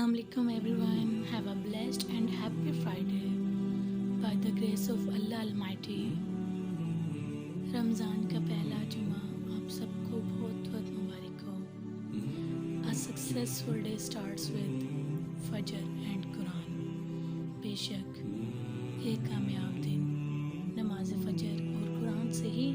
Assalamu alaikum everyone. Have a blessed and happy Friday. By the grace of Allah Almighty, Ramzan का पहला जुमा आप सबको बहुत बहुत मुबारक हो। A successful day starts with फजर and कुरान। बेशक एक कामयाब दिन नमाज फजर और कुरान से ही